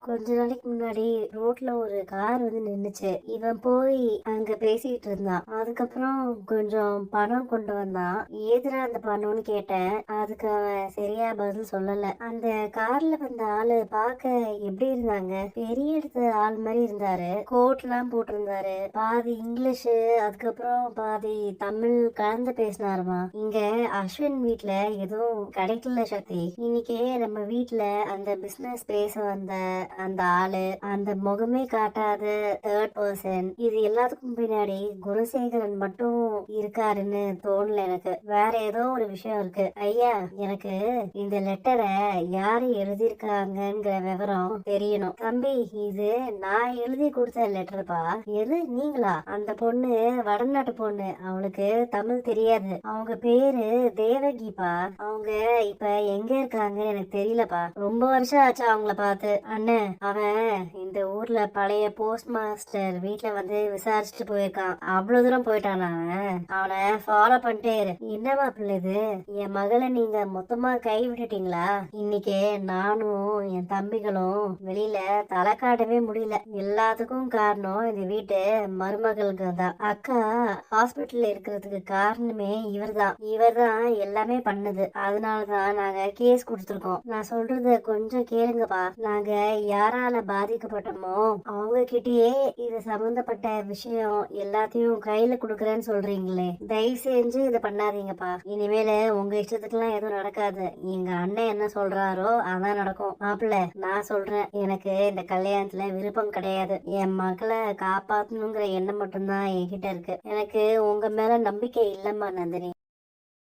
கொஞ்ச நாளைக்கு முன்னாடி ரோட்ல ஒரு கார் நின்னுச்சு. இவன் போய் அங்க பேசிட்டு இருந்தான். அதுக்கப்புறம் கொஞ்சம் பணம் கொண்டு வந்தான். ஏதுடா அந்த பணம்னு கேட்டேன். அதுக்கு அவன் சரியா பதில் சொல்லல. அந்த கார்ல வந்த ஆளு பார்க்க எப்படி இருந்தாங்க? பெரிய இடத்து ஆள் மாதிரி இருந்தாரு. கோட் எல்லாம் போட்டிருந்தாரு. பாதி இங்கிலீஷ், அதுக்கப்புறம் பாதி தமிழ் கலந்து பேசினாருமா. இங்க அஸ்வின் வீட்ல எதுவும் கிடைக்கல சக்தி. இன்னைக்கு நம்ம வீட்ல அந்த பிசினஸ் பேச வந்த அந்த ஆளு, அந்த முகமே காட்டாத தேர்ட் பர்சன், இது எல்லாத்துக்கும் பின்னாடி குணசேகரன் மட்டும் இருக்காருன்னு தோணல எனக்கு. வேற ஏதோ ஒரு விஷயம் இருக்கு. ஐயா, எனக்கு இந்த லெட்டரை யாரு எழுதியிருக்காங்கிற விவரம் தெரியணும். தம்பி, இது நான் எழுதி கொடுத்த லெட்டர்ப்பா. எது நீங்களா? அந்த பொண்ணு வடநாட்டு பொண்ணு. அவளுக்கு தமிழ் தெரியாது. அவங்க பேரு தேவகிப்பா. அவங்க இப்ப எங்க இருக்காங்கன்னு எனக்கு தெரியலப்பா. ரொம்ப வருஷம் ஆச்சு அவங்கள பார்த்து. அண்ணன், அவன் இந்த ஊர்ல பழைய போஸ்ட் மாஸ்டர் வீட்டுல விசாரிச்சுட்டு போயிருக்கான். அவ்வளவு தூரம் போயிட்டானா? அவனை ஃபாலோ பண்ணிட்டே இரு. என்னவா பிள்ளை இது? என் மகளை நீங்க மொத்தமா கை விட்டுட்டீங்களா? இன்னைக்கு நானும் என் தம்பிகளும் வெளியில தலை காட்டவே முடியல. எல்லாத்துக்கும் காரணம் இந்த வீட்டு மருமகளுக்கு தான். அக்கா ஹாஸ்பிட்டல்ல இருக்கிறதுக்கு காரணமே இவர்தான் எல்லாமே பண்ணது. அதனாலதான் நாங்க கேஸ் கொடுத்துருக்கோம். நான் சொல்றத கொஞ்சம் கேளுங்கப்பா. நாங்க யாரால பாதிக்கப்பட்டோமோ அவங்க கிட்டயே இது சம்பந்தப்பட்ட விஷயம் எல்லாத்தையும் கையில குடுக்கறேன்னு சொல்றீங்களே, தயவு செஞ்சு இதை பண்ணாதீங்கப்பா. இனிமேல உங்க இஷ்டத்துக்குலாம் எதுவும் நடக்காது. எங்க அண்ணன் என்ன சொல்றாரோ அதான் நடக்கும். மாப்பிள்ள, நான் சொல்றேன், எனக்கு இந்த கல்யாணத்துல விருப்பம் கிடையாது. என் மகளை காப்பாத்தணுங்கிற எண்ணம் மட்டும்தான் என்கிட்ட இருக்கு. எனக்கு உங்க மேல நம்பிக்கை இல்லம்மா நந்தினி.